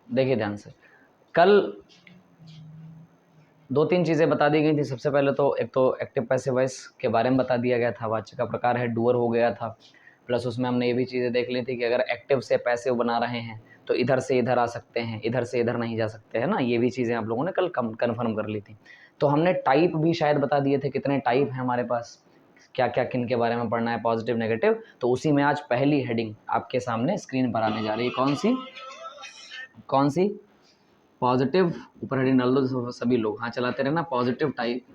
देखिए ध्यान से, कल 2-3 चीज़ें बता दी गई थी। सबसे पहले तो एक तो एक्टिव पैसिव वॉइस के बारे में बता दिया गया था, वाच्य का प्रकार है डूअर हो गया था। प्लस उसमें हमने ये भी चीज़ें देख ली थी कि अगर एक्टिव से पैसिव बना रहे हैं तो इधर से इधर आ सकते हैं, इधर से इधर नहीं जा सकते, है ना। ये भी चीज़ें आप लोगों ने कल कन्फर्म कर ली थी। तो हमने टाइप भी शायद बता दिए थे, कितने टाइप हैं हमारे पास, क्या क्या किन के बारे में पढ़ना है, पॉजिटिव नेगेटिव। तो उसी में आज पहली हेडिंग आपके सामने स्क्रीन पर आने जा रही है। कौन सी? पॉजिटिव। ऊपर हेडिंग डाल दो सभी लोग, हाँ चलाते रहना। पॉजिटिव टाइप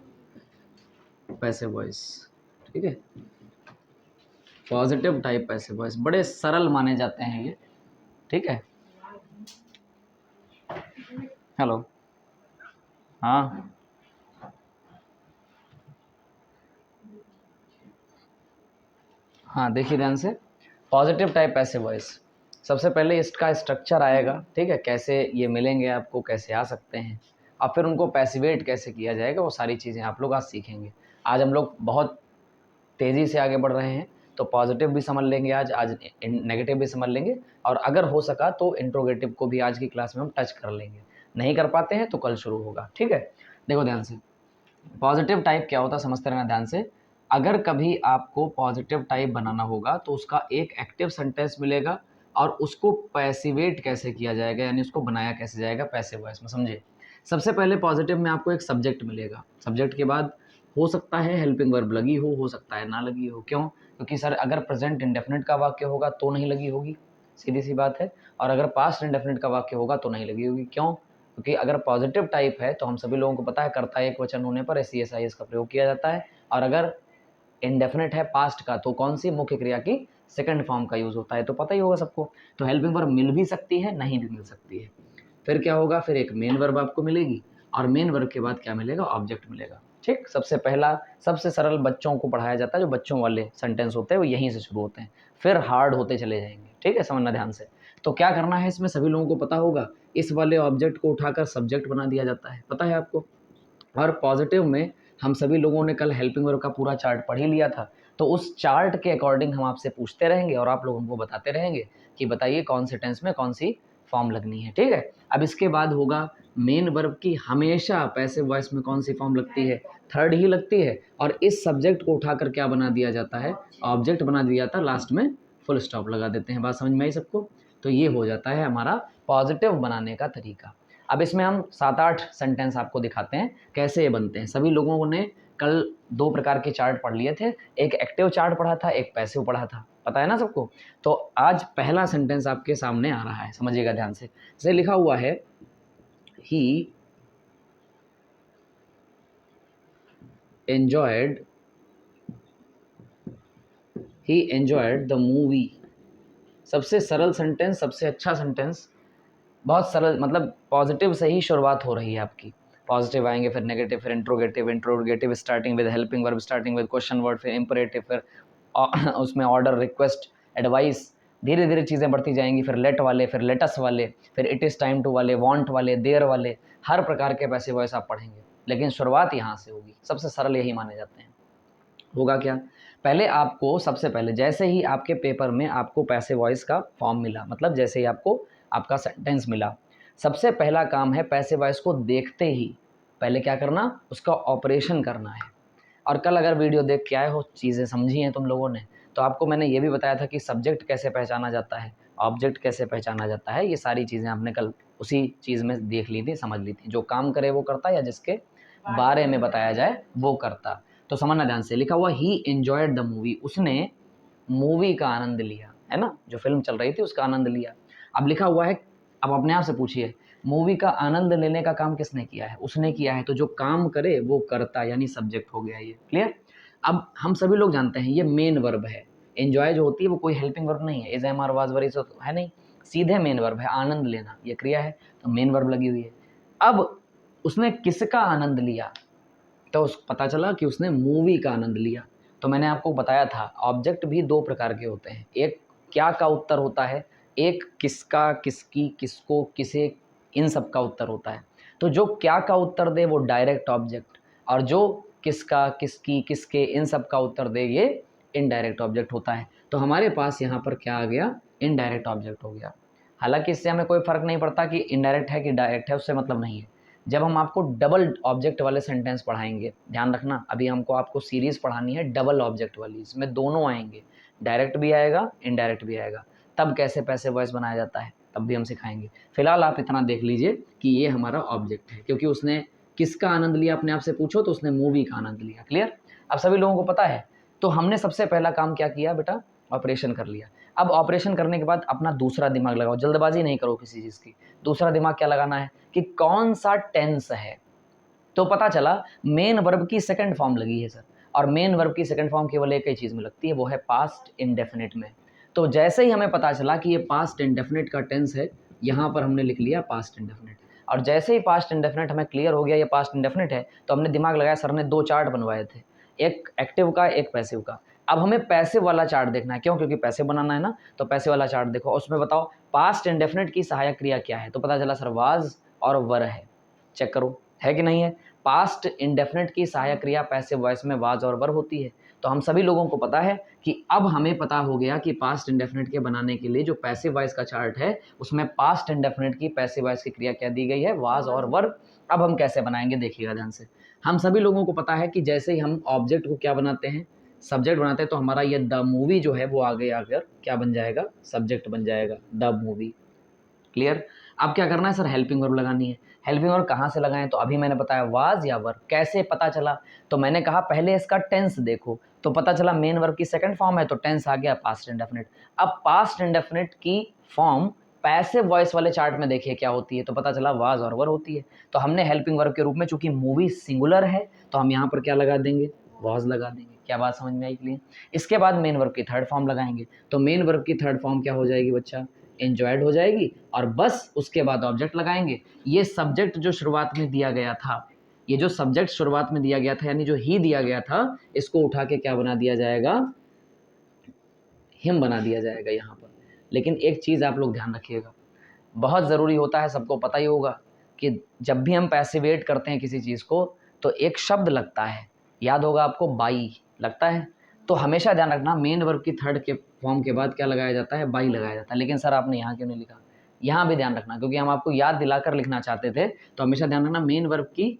पैसिव वॉइस, ठीक है। पॉजिटिव टाइप पैसिव वॉइस बड़े सरल माने जाते हैं ये, ठीक है। हेलो, हाँ हाँ, देखिए ध्यान से, पॉजिटिव टाइप पैसिव वॉइस। सबसे पहले इसका स्ट्रक्चर आएगा, ठीक है, कैसे ये मिलेंगे आपको, कैसे आ सकते हैं, और फिर उनको पैसिवेट कैसे किया जाएगा, वो सारी चीज़ें आप लोग आज सीखेंगे। आज हम लोग बहुत तेज़ी से आगे बढ़ रहे हैं, तो पॉजिटिव भी समझ लेंगे आज नेगेटिव भी समझ लेंगे, और अगर हो सका तो इंट्रोगेटिव को भी आज की क्लास में हम टच कर लेंगे। नहीं कर पाते हैं तो कल शुरू होगा, ठीक है। देखो ध्यान से, पॉजिटिव टाइप क्या होता है समझते रहना ध्यान से। अगर कभी आपको पॉजिटिव टाइप बनाना होगा तो उसका एक एक्टिव सेंटेंस मिलेगा, और उसको पैसिवेट कैसे किया जाएगा, यानी उसको बनाया कैसे जाएगा पैसिव वॉइस में, समझे। सबसे पहले पॉजिटिव में आपको एक सब्जेक्ट मिलेगा, सब्जेक्ट के बाद हो सकता है हेल्पिंग वर्ब लगी हो सकता है ना लगी हो। क्यों? क्योंकि सर अगर प्रेजेंट इंडेफिनिट का वाक्य होगा तो नहीं लगी होगी, सीधी सी बात है। और अगर पास्ट इंडेफिनिट का वाक्य होगा तो नहीं लगी होगी। क्यों? क्योंकि अगर पॉजिटिव टाइप है तो हम सभी लोगों को पता है कर्ता एक वचन होने पर एस एस आई एस का प्रयोग किया जाता है, और अगर इंडेफिनिट है पास्ट का तो कौन सी मुख्य क्रिया की सेकंड फॉर्म का यूज होता है, तो पता ही होगा सबको। तो हेल्पिंग वर्ब मिल भी सकती है, नहीं भी मिल सकती है। फिर क्या होगा, फिर एक मेन वर्ब आपको मिलेगी, और मेन वर्ब के बाद क्या मिलेगा, ऑब्जेक्ट मिलेगा, ठीक। सबसे पहला सबसे सरल बच्चों को पढ़ाया जाता है, जो बच्चों वाले सेंटेंस होते हैं वो यहीं से शुरू होते हैं, फिर हार्ड होते चले जाएंगे, ठीक है, समझना ध्यान से। तो क्या करना है इसमें सभी लोगों को पता होगा, इस वाले ऑब्जेक्ट को उठाकर सब्जेक्ट बना दिया जाता है, पता है आपको। और पॉजिटिव में हम सभी लोगों ने कल हेल्पिंग वर्ब का पूरा चार्ट पढ़ ही लिया था, तो उस चार्ट के अकॉर्डिंग हम आपसे पूछते रहेंगे और आप लोग हमको बताते रहेंगे कि बताइए कौन से टेंस में कौन सी फॉर्म लगनी है, ठीक है। अब इसके बाद होगा मेन वर्ब की हमेशा पैसिव वॉइस में कौन सी फॉर्म लगती है, थर्ड ही लगती है, और इस सब्जेक्ट को उठाकर क्या बना दिया जाता है, ऑब्जेक्ट बना दिया जाता है, लास्ट में फुल स्टॉप लगा देते हैं। बात समझ में आई सबको? तो ये हो जाता है हमारा पॉजिटिव बनाने का तरीका। अब इसमें हम 7-8 सेंटेंस आपको दिखाते हैं कैसे ये बनते हैं। सभी लोगों ने कल 2 प्रकार के चार्ट पढ़ लिए थे, एक एक्टिव चार्ट पढ़ा था, एक पैसिव पढ़ा था, पता है ना सबको। तो आज पहला सेंटेंस आपके सामने आ रहा है, समझिएगा ध्यान से। जैसे लिखा हुआ है, ही एंजॉयड द मूवी। सबसे सरल सेंटेंस, सबसे अच्छा सेंटेंस, बहुत सरल, मतलब पॉजिटिव से ही शुरुआत हो रही है आपकी। पॉजिटिव आएंगे, फिर नेगेटिव, फिर interrogative starting with helping verb, starting with question word, फिर इंपरेटिव, फिर उसमें ऑर्डर, रिक्वेस्ट, एडवाइस, धीरे धीरे चीज़ें बढ़ती जाएंगी। फिर लेट वाले, फिर लेटस वाले, फिर इट इज़ टाइम टू वाले, वांट वाले, देयर वाले, हर प्रकार के पैसिव वॉइस आप पढ़ेंगे, लेकिन शुरुआत यहाँ से होगी। सबसे सरल यही माने जाते हैं। होगा क्या, पहले आपको, सबसे पहले जैसे ही आपके पेपर में आपको पैसिव वॉइस का फॉर्म मिला, मतलब जैसे ही आपको आपका सेंटेंस मिला, सबसे पहला काम है पैसिव वॉइस को देखते ही पहले क्या करना, उसका ऑपरेशन करना है। और कल अगर वीडियो देख के आए हो, चीज़ें समझी हैं तुम लोगों ने, तो आपको मैंने ये भी बताया था कि सब्जेक्ट कैसे पहचाना जाता है, ऑब्जेक्ट कैसे पहचाना जाता है। ये सारी चीज़ें आपने कल उसी चीज़ में देख ली थी, समझ ली थी। जो काम करे वो करता, या जिसके बारे में बताया जाए वो करता। तो समझना ध्यान से, लिखा हुआ ही एंजॉयड द मूवी, उसने मूवी का आनंद लिया, है ना, जो फिल्म चल रही थी उसका आनंद लिया। अब लिखा हुआ है, अब अपने आप से पूछिए, मूवी का आनंद लेने का काम किसने किया है, उसने किया है, तो जो काम करे वो करता, यानी सब्जेक्ट हो गया ये, क्लियर। अब हम सभी लोग जानते हैं ये मेन वर्ब है, एंजॉय जो होती है वो कोई हेल्पिंग वर्ब नहीं है, is am are was were, तो है नहीं, सीधे मेन वर्ब है, आनंद लेना ये क्रिया है, तो मेन वर्ब लगी हुई है। अब उसने किसका आनंद लिया, तो पता चला कि उसने मूवी का आनंद लिया। तो मैंने आपको बताया था ऑब्जेक्ट भी 2 प्रकार के होते हैं, एक क्या का उत्तर होता है, एक किसका, किसकी, किसको, किसे, इन सब का उत्तर होता है। तो जो क्या का उत्तर दे वो डायरेक्ट ऑब्जेक्ट, और जो किसका, किसकी, किसके, इन सब का उत्तर दे ये इनडायरेक्ट ऑब्जेक्ट होता है। तो हमारे पास यहाँ पर क्या आ गया, इनडायरेक्ट ऑब्जेक्ट हो गया। हालांकि इससे हमें कोई फर्क नहीं पड़ता कि इनडायरेक्ट है कि डायरेक्ट है, उससे मतलब नहीं है। जब हम आपको डबल ऑब्जेक्ट वाले सेंटेंस पढ़ाएंगे, ध्यान रखना, अभी हमको आपको सीरीज पढ़ानी है डबल ऑब्जेक्ट वाली, इसमें दोनों आएंगे, डायरेक्ट भी आएगा इनडायरेक्ट भी आएगा, तब कैसे पैसिव वॉइस बनाया जाता है तब भी हम सिखाएंगे। फिलहाल आप इतना देख लीजिए कि ये हमारा ऑब्जेक्ट है, क्योंकि उसने किसका आनंद लिया अपने आप से पूछो तो उसने मूवी का आनंद लिया। क्लियर? अब सभी लोगों को पता है। तो हमने सबसे पहला काम क्या किया बेटा, ऑपरेशन कर लिया। अब ऑपरेशन करने के बाद अपना दूसरा दिमाग लगाओ, जल्दबाजी नहीं करो किसी चीज़ की। दूसरा दिमाग क्या लगाना है कि कौन सा टेंस है। तो पता चला मेन वर्ब की सेकंड फॉर्म लगी है सर, और मेन वर्ब की सेकंड फॉर्म केवल एक ही चीज़ में लगती है, वो है पास्ट इंडेफिनिट में। तो जैसे ही हमें पता चला कि ये पास्ट इंडेफिनिट का टेंस है, यहाँ पर हमने लिख लिया पास्ट इंडेफिनिट। और जैसे ही पास्ट इंडेफिनिट हमें क्लियर हो गया ये पास्ट इंडेफिनिट है, तो हमने दिमाग लगाया, सर ने 2 चार्ट बनवाए थे, एक एक्टिव का एक पैसिव का। अब हमें पैसिव वाला चार्ट देखना है, क्यों? क्योंकि पैसिव बनाना है ना। तो पैसिव वाला चार्ट देखो, उसमें बताओ पास्ट इंडेफिनिट की सहायक क्रिया क्या है। तो पता चला सर वाज और वर है। चेक करो है कि नहीं है। पास्ट इंडेफिनिट की सहायक क्रिया पैसिव वॉइस में वाज और वर होती है। तो हम सभी लोगों को पता है कि अब हमें पता हो गया कि पास्ट इंडेफिनिट के बनाने के लिए जो पैसिव वॉइस का चार्ट है उसमें पास्ट इंडेफिनिट की पैसिव वॉइस की क्रिया क्या दी गई है, वाज और वर। अब हम कैसे बनाएंगे देखिएगा ध्यान से। हम सभी लोगों को पता है कि जैसे ही हम ऑब्जेक्ट को क्या बनाते हैं, सब्जेक्ट बनाते हैं, तो हमारा ये द मूवी जो है वो आगे आकर क्या बन जाएगा, सब्जेक्ट बन जाएगा, द मूवी। क्लियर? अब क्या करना है सर, हेल्पिंग वर्ब लगानी है। हेल्पिंग वर्ब कहाँ से लगाएं? तो अभी मैंने बताया वाज या वर। कैसे पता चला? तो मैंने कहा पहले इसका टेंस देखो, तो पता चला मेन वर्ब की सेकंड फॉर्म है, तो टेंस आ गया पास्ट इंडेफिनिट। अब पास्ट इंडेफिनिट की फॉर्म पैसिव वॉइस वाले चार्ट में देखिए क्या होती है, तो पता चला वाज और वर होती है। तो हमने हेल्पिंग वर्ब के रूप में, चूंकि मूवी सिंगुलर है, तो हम यहाँ पर क्या लगा देंगे, वाज लगा देंगे। क्या बात समझ में आई? क्लियर? इसके बाद मेन वर्ब की थर्ड फॉर्म लगाएंगे, तो मेन वर्ब की थर्ड फॉर्म क्या हो जाएगी बच्चा, एंजॉयड हो जाएगी, और बस उसके बाद ऑब्जेक्ट लगाएंगे। ये सब्जेक्ट जो शुरुआत में दिया गया था, ये जो सब्जेक्ट शुरुआत में दिया गया था, यानी जो ही दिया गया था, इसको उठा के क्या बना दिया जाएगा, हिम बना दिया जाएगा यहाँ पर। लेकिन एक चीज़ आप लोग ध्यान रखिएगा, बहुत ज़रूरी होता है, सबको पता ही होगा कि जब भी हम पैसिवेट करते हैं किसी चीज़ को, तो एक शब्द लगता है, याद होगा आपको, बाई लगता है। तो हमेशा ध्यान रखना मेन वर्ब की थर्ड के फॉर्म के बाद क्या लगाया जाता है, बाई लगाया जाता है। लेकिन सर आपने यहाँ क्यों नहीं लिखा? यहाँ भी ध्यान रखना, क्योंकि हम आपको याद दिलाकर लिखना चाहते थे। तो हमेशा ध्यान रखना मेन वर्ब की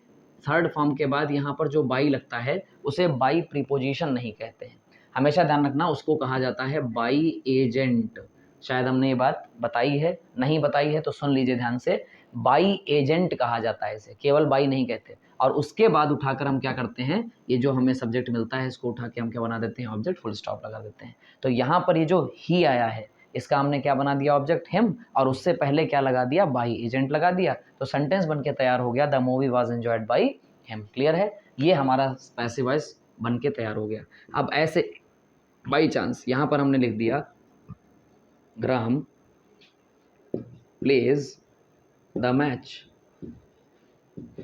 थर्ड फॉर्म के बाद यहाँ पर जो बाई लगता है उसे बाई प्रीपोजिशन नहीं कहते हैं। हमेशा ध्यान रखना, उसको कहा जाता है बाई एजेंट। शायद हमने ये बात बताई है, नहीं बताई है तो सुन लीजिए ध्यान से। बाई एजेंट कहा जाता है इसे, केवल बाई नहीं कहते। और उसके बाद उठाकर हम क्या करते हैं, ये जो हमें सब्जेक्ट मिलता है इसको उठा के हम क्या बना देते हैं, ऑब्जेक्ट, फुल स्टॉप लगा देते हैं। तो यहाँ पर ये जो ही आया है इसका हमने क्या बना दिया, ऑब्जेक्ट हिम, और उससे पहले क्या लगा दिया, बाई एजेंट लगा दिया। तो सेंटेंस बन के तैयार हो गया, the movie was enjoyed by him. Clear है? ये हमारा पैसिव वॉइस बन के तैयार हो गया। अब ऐसे बाई चांस यहाँ पर हमने लिख दिया ग्राहम प्लेज द मैच।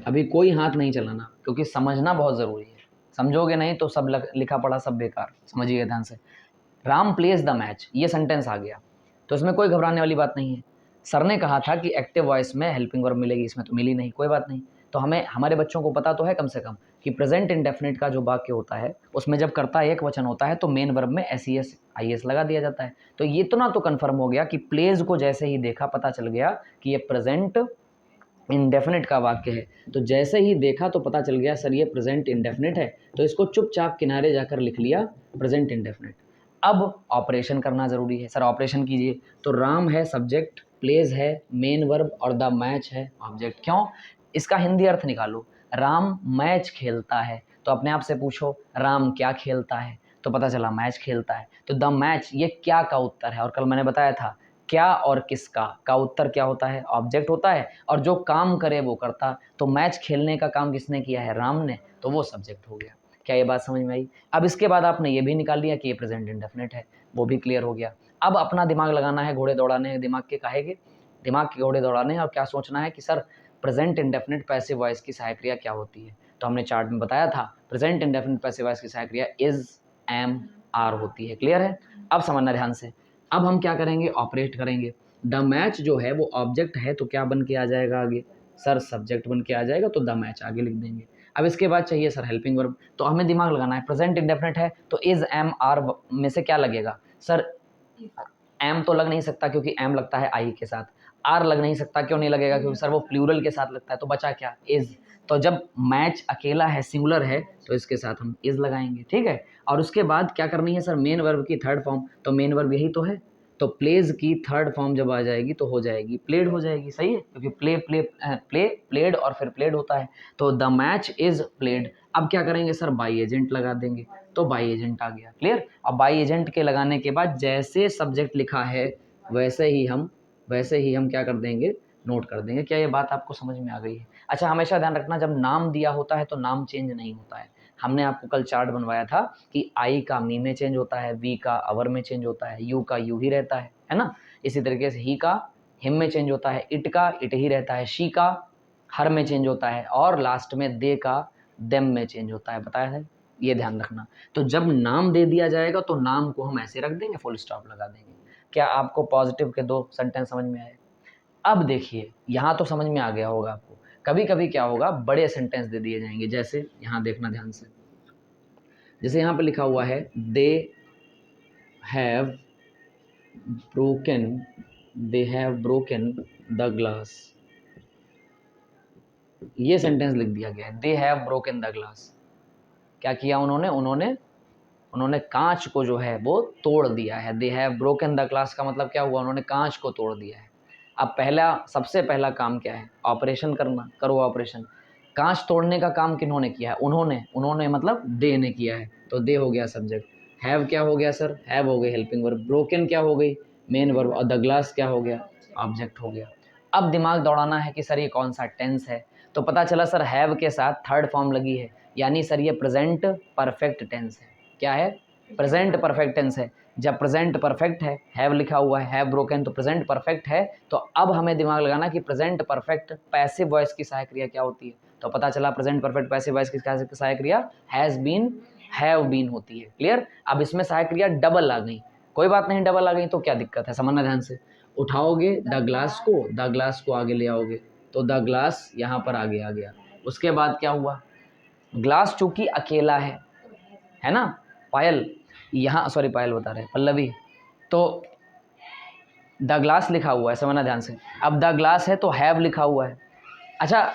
अभी कोई हाथ नहीं चलाना, क्योंकि समझना बहुत ज़रूरी है। समझोगे नहीं तो सब लिखा पढ़ा सब बेकार। समझिए ध्यान से। राम प्लेज द मैच, ये सेंटेंस आ गया, तो इसमें कोई घबराने वाली बात नहीं है। सर ने कहा था कि एक्टिव वॉइस में हेल्पिंग वर्ब मिलेगी, इसमें तो मिली नहीं, कोई बात नहीं। तो हमें, हमारे बच्चों को पता तो है कम से कम कि प्रेजेंट इंडेफिनिट का जो वाक्य होता है उसमें जब कर्ता एक वचन होता है तो मेन वर्ब में एस आई एस लगा दिया जाता है। तो ये इतना तो कन्फर्म हो गया कि प्लेज को जैसे ही देखा पता चल गया कि ये प्रेजेंट इंडेफिनिट का वाक्य है। तो जैसे ही देखा तो पता चल गया सर ये प्रेजेंट इंडेफिनिट है, तो इसको चुपचाप किनारे जाकर लिख लिया प्रेजेंट इंडेफिनिट। अब ऑपरेशन करना ज़रूरी है। सर ऑपरेशन कीजिए। तो राम है सब्जेक्ट, प्लेज है मेन वर्ब, और द मैच है ऑब्जेक्ट। क्यों? इसका हिंदी अर्थ निकालो। राम मैच खेलता है, तो अपने आप से पूछो राम क्या खेलता है, तो पता चला मैच खेलता है। तो द मैच, ये क्या का उत्तर है, और कल मैंने बताया था क्या और किसका का उत्तर क्या होता है, ऑब्जेक्ट होता है, और जो काम करे वो करता। तो मैच खेलने का काम किसने किया है, राम ने, तो वो सब्जेक्ट हो गया। क्या ये बात समझ में आई? अब इसके बाद आपने ये भी निकाल लिया कि ये प्रेजेंट इंडेफिनिट है, वो भी क्लियर हो गया। अब अपना दिमाग लगाना है, घोड़े दौड़ाने हैं दिमाग के, काहेगे दिमाग के घोड़े दौड़ाने हैं, और क्या सोचना है कि sir present indefinite passive voice की सहायक क्रिया क्या होती है। तो हमने चार्ट में बताया था प्रेजेंट इंडेफिनिट पैसिव वॉइस की सहायक क्रिया इज, एम, आर होती है। क्लियर है? अब समझना ध्यान से। अब हम क्या करेंगे, ऑपरेट करेंगे। द मैच जो है वो ऑब्जेक्ट है, तो क्या बन के आ जाएगा आगे, सर सब्जेक्ट बन के आ जाएगा, तो द मैच आगे लिख देंगे। अब इसके बाद चाहिए सर हेल्पिंग वर्ब, तो हमें दिमाग लगाना है। प्रेजेंट इंडेफिनिट है तो इज, एम, आर में से क्या लगेगा सर, एम तो लग नहीं सकता क्योंकि एम लगता है आई के साथ, आर लग नहीं सकता, क्यों नहीं लगेगा, क्योंकि सर वो प्लूरल के साथ लगता है, तो बचा क्या, इज। तो जब मैच अकेला है, सिंगुलर है, तो इसके साथ हम इज लगाएंगे, ठीक है। और उसके बाद क्या करनी है सर, मेन वर्ब की थर्ड फॉर्म, तो मेन वर्ब यही तो है, तो प्लेज की थर्ड फॉर्म जब आ जाएगी तो हो जाएगी प्लेड, हो जाएगी, सही है, क्योंकि प्ले प्लेड और फिर प्लेड होता है, तो द मैच इज प्लेड। अब क्या करेंगे सर, बाई एजेंट लगा देंगे, तो बाई एजेंट आ गया, क्लियर। अब बाई एजेंट के लगाने के बाद जैसे सब्जेक्ट लिखा है वैसे ही हम क्या कर देंगे, नोट कर देंगे। क्या ये बात आपको समझ में आ गई है? अच्छा, हमेशा ध्यान रखना, जब नाम दिया होता है तो नाम चेंज नहीं होता है। हमने आपको कल चार्ट बनवाया था कि आई का मी में चेंज होता है, वी का अवर में चेंज होता है, यू का यू ही रहता है ना। इसी तरीके से ही का हिम में चेंज होता है, इट का इट ही रहता है, शी का हर में चेंज होता है, और लास्ट में दे का देम में चेंज होता है, बताया है, ये ध्यान रखना। तो जब नाम दे दिया जाएगा तो नाम को हम ऐसे रख देंगे, फुल स्टॉप लगा देंगे। क्या आपको पॉजिटिव के 2 सेंटेंस समझ में आए? अब देखिए, यहाँ तो समझ में आ गया होगा आपको, कभी कभी क्या होगा, बड़े सेंटेंस दे दिए जाएंगे, जैसे यहाँ देखना ध्यान से, जैसे यहाँ पे लिखा हुआ है they have broken the glass, ये सेंटेंस लिख दिया गया है, they have broken the glass. क्या किया उन्होंने कांच को जो है वो तोड़ दिया है। They have broken the glass का मतलब क्या हुआ, उन्होंने कांच को तोड़ दिया है। अब सबसे पहला काम क्या है, ऑपरेशन करना, करो ऑपरेशन। कांच तोड़ने का काम किन्होंने किया है, उन्होंने मतलब दे ने किया है, तो दे हो गया सब्जेक्ट, हैव क्या हो गया सर, हैव हो गई हेल्पिंग वर्ब, ब्रोकन क्या हो गई मेन वर्ब, और द ग्लास क्या हो गया, ऑब्जेक्ट हो गया। अब दिमाग दौड़ाना है कि सर ये कौन सा टेंस है, तो पता चला सर हैव के साथ थर्ड फॉर्म लगी है, यानी सर ये प्रेजेंट परफेक्ट टेंस है। क्या है, प्रेजेंट परफेक्ट टेंस है। जब प्रेजेंट परफेक्ट है, हैव लिखा हुआ है, हैव ब्रोकन, तो प्रेजेंट परफेक्ट है, तो अब हमें दिमाग लगाना कि प्रेजेंट परफेक्ट पैसिव वॉइस की सहायक क्रिया क्या होती है, तो पता चला प्रेजेंट परफेक्ट पैसिव वॉइस की सहायक क्रिया हैज बीन, हैव बीन होती है, क्लियर। अब इसमें सहायक क्रिया डबल आ गई, कोई बात नहीं, डबल आ गई तो क्या दिक्कत है, समझना ध्यान से। उठाओगे द ग्लास को आगे ले आओगे, तो द ग्लास यहाँ पर आगे आ गया। उसके बाद क्या हुआ, ग्लास चूंकि अकेला है ना, पायल, यहाँ सॉरी पायल बता रहे पल्लवी, तो द ग्लास लिखा हुआ है, समझना ध्यान से। अब द ग्लास है तो हैव लिखा हुआ है। अच्छा,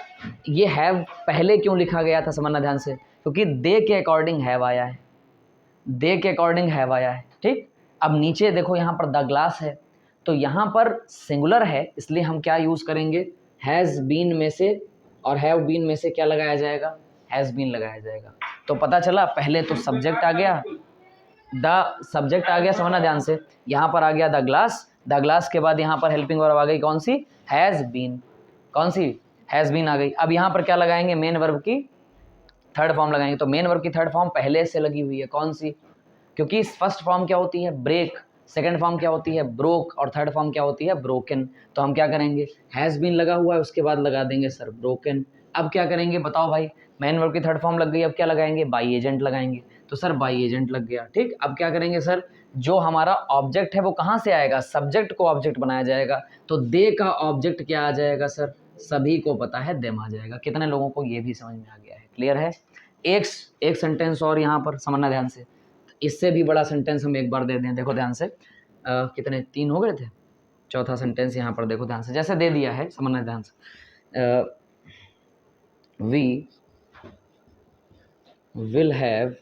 ये हैव पहले क्यों लिखा गया था, समझना ध्यान से, क्योंकि दे के अकॉर्डिंग हैव आया है, ठीक। अब नीचे देखो, यहाँ पर द ग्लास है, तो यहाँ पर सिंगुलर है, इसलिए हम क्या यूज़ करेंगे, हैज़ बीन में से और हैव बीन में से क्या लगाया जाएगा, हैज़ बीन लगाया जाएगा। तो पता चला पहले तो सब्जेक्ट आ गया, समझना ध्यान से, यहाँ पर आ गया द ग्लास के बाद यहाँ पर हेल्पिंग वर्ब आ गई, कौन सी, हैज़ बीन आ गई। अब यहाँ पर क्या लगाएंगे, मेन वर्ब की थर्ड फॉर्म लगाएंगे, तो मेन वर्ब की थर्ड फॉर्म पहले से लगी हुई है, कौन सी, क्योंकि फर्स्ट फॉर्म क्या होती है, ब्रेक, सेकंड फॉर्म क्या होती है, ब्रोक, और थर्ड फॉर्म क्या होती है, ब्रोकन। तो हम क्या करेंगे, हैज़ बीन लगा हुआ है, उसके बाद लगा देंगे सर ब्रोकन। अब क्या करेंगे बताओ भाई, मेन वर्ब की थर्ड फॉर्म लग गई, अब क्या लगाएंगे, बाई एजेंट लगाएंगे, तो सर बाई एजेंट लग गया, ठीक। अब क्या करेंगे सर, जो हमारा ऑब्जेक्ट है वो कहाँ से आएगा, सब्जेक्ट को ऑब्जेक्ट बनाया जाएगा, तो दे का ऑब्जेक्ट क्या आ जाएगा सर, सभी को पता है देम आ जाएगा। कितने लोगों को ये भी समझ में आ गया है, क्लियर है। एक सेंटेंस और यहाँ पर समझना ध्यान से, इससे भी बड़ा सेंटेंस हम एक बार दे दें, देखो ध्यान से, कितने 3 हो गए थे, चौथा सेंटेंस यहाँ पर देखो ध्यान से, जैसे दे दिया है, समझना ध्यान से, we will have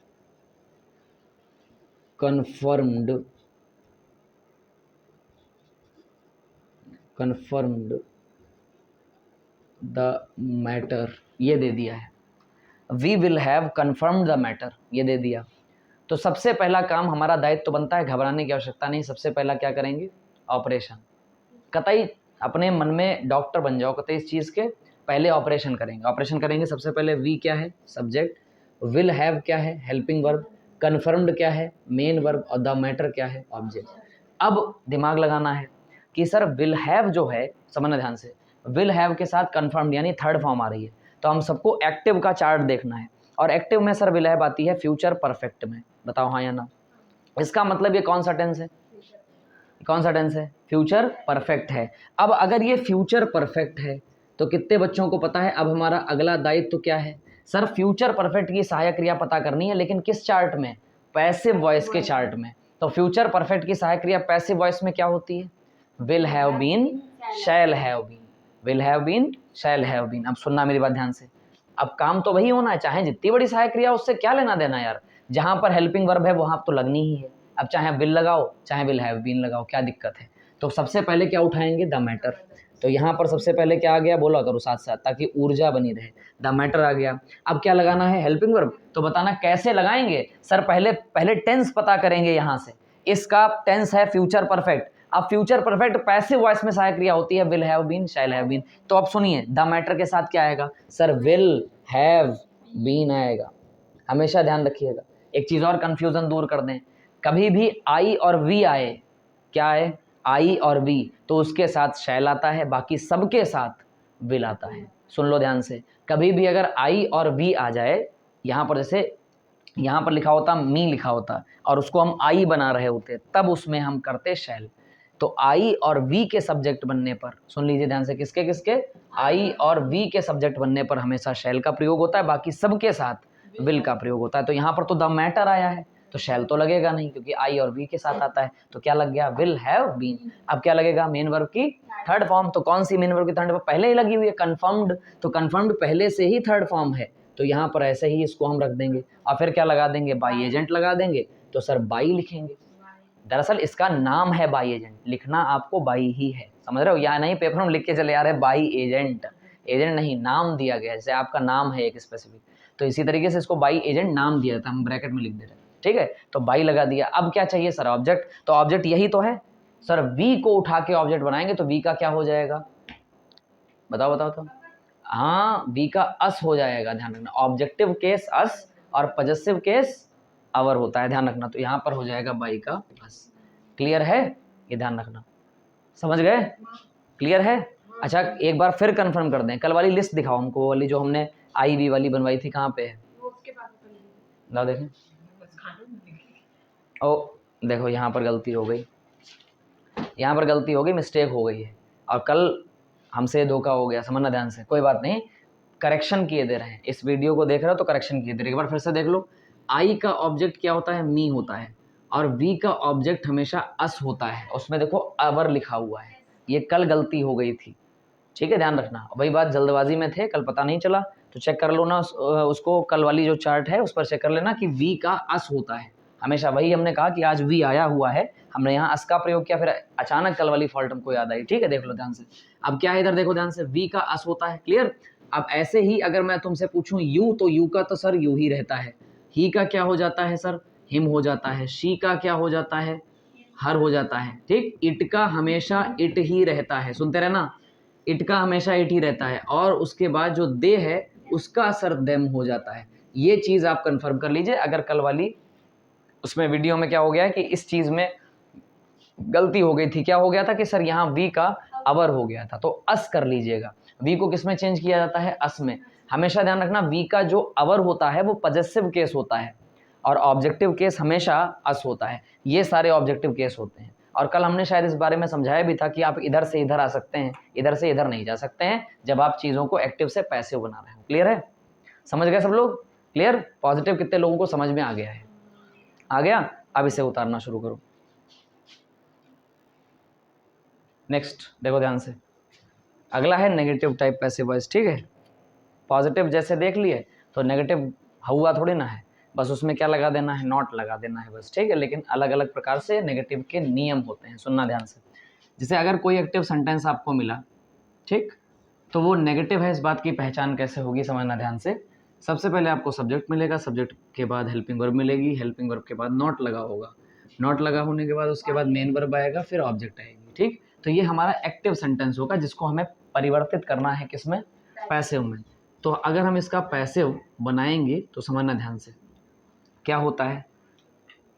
confirmed the matter, ये दे दिया है, we will have confirmed the matter, ये दे दिया। तो सबसे पहला काम हमारा दायित्व तो बनता है, घबराने की आवश्यकता नहीं, सबसे पहला क्या करेंगे, ऑपरेशन। कतई अपने मन में डॉक्टर बन जाओ, कतई इस चीज़ के पहले ऑपरेशन करेंगे। सबसे पहले वी क्या है, सब्जेक्ट, विल हैव क्या है, हेल्पिंग वर्ब, कन्फर्म्ड क्या है, मेन वर्ब, और द मैटर क्या है, ऑब्जेक्ट। अब दिमाग लगाना है कि सर विल हैव जो है, समझना ध्यान से, विल हैव के साथ कन्फर्म्ड यानी थर्ड फॉर्म आ रही है, तो हम सबको एक्टिव का चार्ट देखना है, और एक्टिव में सर विल हैव आती है फ्यूचर परफेक्ट में, बताओ हाँ या ना। इसका मतलब ये कौन सा टेंस है, फ्यूचर परफेक्ट है। अब अगर ये फ्यूचर परफेक्ट है तो कितने बच्चों को पता है, अब हमारा अगला दायित्व तो क्या है, सर फ्यूचर परफेक्ट की सहायक क्रिया पता करनी है, लेकिन किस चार्ट में, पैसिव वॉइस के चार्ट में। तो फ्यूचर परफेक्ट की सहायक क्रिया पैसिव वॉइस में क्या होती है? Will have been, shall have been, will have been, shall have been. अब सुनना मेरी बात ध्यान से, अब काम तो वही होना है, चाहे जितनी बड़ी सहायक क्रिया उससे क्या लेना देना यार, जहां पर हेल्पिंग वर्ब है वहां तो लगनी ही है। अब चाहे विल लगाओ चाहे विल हैव बीन लगाओ, क्या दिक्कत है? तो सबसे पहले क्या उठाएंगे? The matter. तो यहाँ पर सबसे पहले क्या आ गया, बोला करो साथ साथ, ताकि ऊर्जा बनी रहे। द मैटर आ गया। अब क्या लगाना है? Helping verb. तो बताना कैसे लगाएंगे सर? पहले टेंस पता करेंगे यहाँ से। इसका टेंस है फ्यूचर परफेक्ट। अब फ्यूचर परफेक्ट पैसिव वॉइस में सहायक क्रिया होती है will have been, shall have been. तो अब सुनिए, द मैटर के साथ क्या आएगा सर? विल हैव बीन आएगा। हमेशा ध्यान रखिएगा। एक चीज और कंफ्यूजन दूर कर दें, कभी भी आई और वी आए, क्या आए? आई और वी, तो उसके साथ शैल आता है, बाकी सबके साथ विल आता है। सुन लो ध्यान से, कभी भी अगर आई और वी आ जाए, यहाँ पर जैसे यहाँ पर लिखा होता मी लिखा होता और उसको हम आई बना रहे होते, तब उसमें हम करते शैल। तो आई और वी के सब्जेक्ट बनने पर, सुन लीजिए ध्यान से, किसके किसके? आई और वी के सब्जेक्ट बनने पर हमेशा शैल का प्रयोग होता है, बाकी सबके साथ विल का प्रयोग होता है। तो यहाँ पर तो द मैटर आया है तो शैल तो लगेगा नहीं, क्योंकि आई और वी के साथ आता है। तो क्या लग गया? Will have been. अब क्या लगेगा? मेन वर्ब की थर्ड फॉर्म। तो कौन सी मेन वर्ब की थर्ड फॉर्म? पहले ही लगी हुई है, कंफर्म्ड। तो कंफर्म्ड पहले से ही थर्ड फॉर्म है, तो यहाँ पर ऐसे ही इसको हम रख देंगे और फिर क्या लगा देंगे? बाई एजेंट लगा देंगे। तो सर बाई लिखेंगे, दरअसल इसका नाम है बाई एजेंट, लिखना आपको बाई ही है, समझ रहे हो? या नहीं पेपर में लिख के चले आ रहे बाई एजेंट, एजेंट नहीं, नाम दिया गया, जैसे आपका नाम है एक स्पेसिफिक, तो इसी तरीके से इसको बाई एजेंट नाम दिया था, हम ब्रैकेट में लिख दे रहे हैं, ठीक है? तो बाई लगा दिया। अब क्या चाहिए सर? ऑब्जेक्ट। तो ऑब्जेक्ट यही तो है सर, वी को उठा के ऑब्जेक्ट बनाएंगे, तो वी का क्या हो जाएगा? बताओ बताओ तो। हाँ, वी का अस हो जाएगा, ध्यान रखना। ऑब्जेक्टिव केस अस और पजेसिव केस अवर होता है, ध्यान रखना। तो यहाँ पर हो जाएगा बाई का अस। क्लियर है? ये ध्यान रखना, समझ गए? क्लियर है? अच्छा, एक बार फिर कंफर्म कर दें, कल वाली लिस्ट दिखाओ हमको, वो वाली जो हमने आई वी वाली बनवाई थी, कहाँ पे है? लाओ देखें। ओ देखो, यहाँ पर गलती हो गई, यहाँ पर गलती हो गई, मिस्टेक हो गई है, और कल हमसे धोखा हो गया, समझना ध्यान से। कोई बात नहीं, करेक्शन किए दे रहे हैं, इस वीडियो को देख रहे हो तो करेक्शन किए दे रहे। एक बार फिर से देख लो, आई का ऑब्जेक्ट क्या होता है? मी होता है, और वी का ऑब्जेक्ट हमेशा अस होता है, उसमें देखो अवर लिखा हुआ है, ये कल गलती हो गई थी, ठीक है? ध्यान रखना। वही बात, जल्दबाजी में थे, कल पता नहीं चला, तो चेक कर लो ना उसको, कल वाली जो चार्ट है उस पर चेक कर लेना कि वी का अस होता है हमेशा। वही हमने कहा कि आज वी आया हुआ है, हमने यहाँ अस का प्रयोग किया, फिर अचानक कल वाली फॉल्ट हमको याद आई, ठीक है? देख लो ध्यान से। अब क्या है इधर देखो ध्यान से, वी का अस होता है, क्लियर? अब ऐसे ही अगर मैं तुमसे पूछूं यू, तो यू का तो सर यू ही रहता है, ही का क्या हो जाता है सर? हिम हो जाता है, शी का क्या हो जाता है? हर हो जाता है, ठीक? इट का हमेशा इट ही रहता है, सुनते रहना, इट का हमेशा इट ही रहता है, और उसके बाद जो दे है उसका असर देम हो जाता है। ये चीज़ आप कंफर्म कर लीजिए। अगर कल वाली उसमें वीडियो में क्या हो गया कि इस चीज़ में गलती हो गई थी, क्या हो गया था कि सर यहाँ वी का अवर हो गया था, तो अस कर लीजिएगा। वी को किस में चेंज किया जाता है? अस में। हमेशा ध्यान रखना, वी का जो अवर होता है वो पजेसिव केस होता है, और ऑब्जेक्टिव केस हमेशा अस होता है। ये सारे ऑब्जेक्टिव केस होते हैं, और कल हमने शायद इस बारे में समझाया भी था कि आप इधर से इधर आ सकते हैं, इधर से इधर नहीं जा सकते हैं, जब आप चीज़ों को एक्टिव से पैसिव बना रहे हो। क्लियर है? समझ गए सब लोग? क्लियर? पॉजिटिव कितने लोगों को समझ में आ गया है? आ गया? अब इसे उतारना शुरू करो। नेक्स्ट देखो ध्यान से, अगला है नेगेटिव टाइप पैसिव वॉइस, ठीक है? पॉजिटिव जैसे देख लिए, तो नेगेटिव हुआ थोड़ी ना है, बस उसमें क्या लगा देना है? नॉट लगा देना है बस, ठीक है? लेकिन अलग अलग प्रकार से नेगेटिव के नियम होते हैं, सुनना ध्यान से। जैसे अगर कोई एक्टिव सेंटेंस आपको मिला, ठीक, तो वो नेगेटिव है, इस बात की पहचान कैसे होगी, समझना ध्यान से। सबसे पहले आपको सब्जेक्ट मिलेगा, सब्जेक्ट के बाद हेल्पिंग वर्ब मिलेगी, हेल्पिंग वर्ब के बाद नॉट लगा होगा, नॉट लगा होने के बाद उसके बाद मेन वर्ब आएगा, फिर ऑब्जेक्ट आएगी, ठीक? तो ये हमारा एक्टिव सेंटेंस होगा, जिसको हमें परिवर्तित करना है किसमें? पैसिव में। तो अगर हम इसका पैसिव बनाएंगे तो समझना ध्यान से क्या होता है।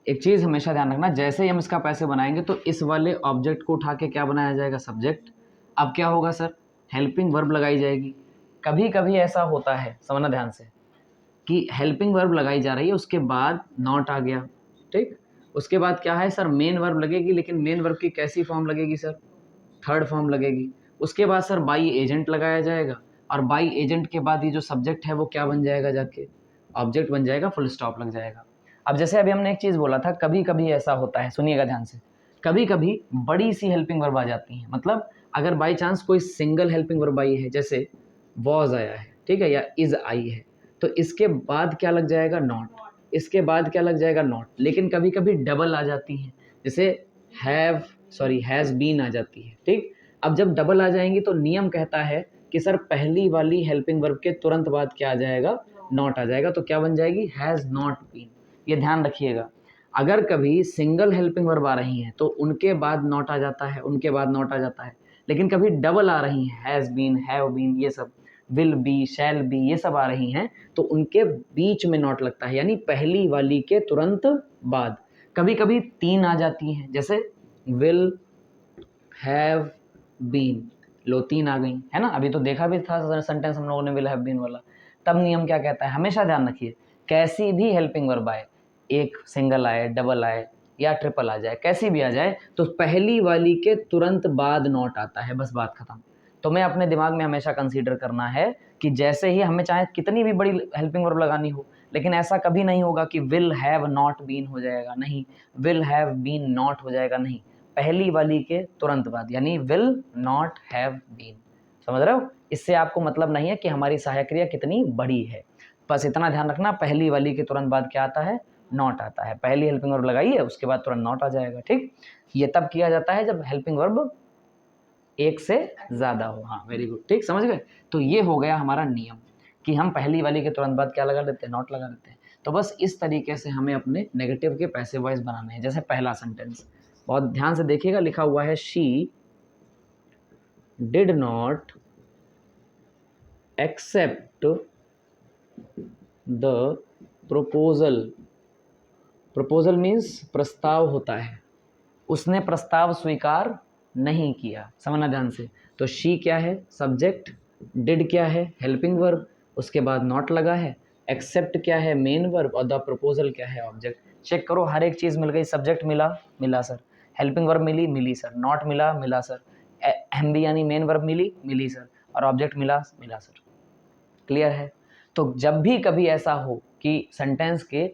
एक चीज़ हमेशा ध्यान रखना, जैसे ही हम इसका पैसिव बनाएंगे तो इस वाले ऑब्जेक्ट को उठा के क्या बनाया जाएगा? सब्जेक्ट। अब क्या होगा सर? हेल्पिंग वर्ब लगाई जाएगी। कभी कभी ऐसा होता है, समझना ध्यान से, कि हेल्पिंग वर्ब लगाई जा रही है, उसके बाद नॉट आ गया, ठीक? उसके बाद क्या है सर? मेन वर्ब लगेगी, लेकिन मेन वर्ब की कैसी फॉर्म लगेगी सर? थर्ड फॉर्म लगेगी। उसके बाद सर बाई एजेंट लगाया जाएगा, और बाई एजेंट के बाद ये जो सब्जेक्ट है वो क्या बन जाएगा? जाके ऑब्जेक्ट बन जाएगा, फुल स्टॉप लग जाएगा। अब जैसे अभी हमने एक चीज़ बोला था, कभी कभी ऐसा होता है, सुनिएगा ध्यान से, कभी कभी बड़ी सी हेल्पिंग वर्ब आ जाती हैं। मतलब अगर बाई चांस कोई सिंगल हेल्पिंग वर्ब आई है, जैसे वॉज आया है, ठीक है, या इज आई है, तो इसके बाद क्या लग जाएगा, नॉट, इसके बाद क्या लग जाएगा, नॉट। लेकिन कभी कभी डबल आ जाती हैं, जैसे हैज़ बीन आ जाती है, ठीक। अब जब डबल आ जाएंगी तो नियम कहता है कि सर पहली वाली हेल्पिंग वर्ब के तुरंत बाद क्या आ जाएगा, नॉट आ जाएगा। तो क्या बन जाएगी, हैज़ नॉट बीन। ये ध्यान रखिएगा, अगर कभी सिंगल हेल्पिंग वर्ब आ रही हैं तो उनके बाद नॉट आ जाता है, उनके बाद नॉट आ जाता है। लेकिन कभी डबल आ रही हैं, हैज़ बीन, हैव बीन, ये सब, विल बी, शैल बी, ये सब आ रही हैं, तो उनके बीच में नॉट लगता है, यानी पहली वाली के तुरंत बाद। कभी कभी तीन आ जाती हैं, जैसे विल हैव बीन, लो तीन आ गई है ना। अभी तो देखा भी था सेंटेंस हम लोगों ने विल हैव बीन वाला। तब नियम क्या कहता है, हमेशा ध्यान रखिए, कैसी भी हेल्पिंग वर्ब आए, एक सिंगल आए, डबल आए या ट्रिपल आ जाए, कैसी भी आ जाए, तो पहली वाली के तुरंत बाद नॉट आता है, बस बात खत्म। तो मैं अपने दिमाग में हमेशा कंसीडर करना है कि जैसे ही हमें चाहे कितनी भी बड़ी हेल्पिंग वर्ब लगानी हो, लेकिन ऐसा कभी नहीं होगा कि विल हैव नॉट बीन हो जाएगा, नहीं, विल हैव बीन नॉट हो जाएगा, नहीं, पहली वाली के तुरंत बाद, यानी विल नॉट हैव बीन। समझ रहे हो, इससे आपको मतलब नहीं है कि हमारी सहायक क्रिया कितनी बड़ी है, बस इतना ध्यान रखना, पहली वाली के तुरंत बाद क्या आता है, नॉट आता है। पहली हेल्पिंग वर्ब लगाइए, उसके बाद तुरंत नॉट आ जाएगा, ठीक। ये तब किया जाता है जब हेल्पिंग वर्ब एक से ज़्यादा हो। हाँ, वेरी गुड, ठीक, समझ गए। तो ये हो गया हमारा नियम कि हम पहली वाली के तुरंत बाद क्या लगा लेते हैं, नॉट लगा लेते हैं। तो बस इस तरीके से हमें अपने नेगेटिव के पैसिव वॉइस बनाने हैं। जैसे पहला सेंटेंस, बहुत ध्यान से देखिएगा, लिखा हुआ है she did not accept the proposal. Proposal means प्रस्ताव होता है, उसने प्रस्ताव स्वीकार नहीं किया, समझना ध्यान से। तो शी क्या है, सब्जेक्ट, डिड क्या है, हेल्पिंग वर्ब, उसके बाद नॉट लगा है, एक्सेप्ट क्या है, मेन वर्ब, और द प्रपोजल क्या है, ऑब्जेक्ट। चेक करो, हर एक चीज़ मिल गई, सब्जेक्ट मिला, मिला सर, हेल्पिंग वर्ब मिली, मिली सर, नॉट मिला, मिला सर, एम यानी मेन वर्ब मिली, मिली सर, और ऑब्जेक्ट मिला, मिला सर। क्लियर है। तो जब भी कभी ऐसा हो कि सेंटेंस के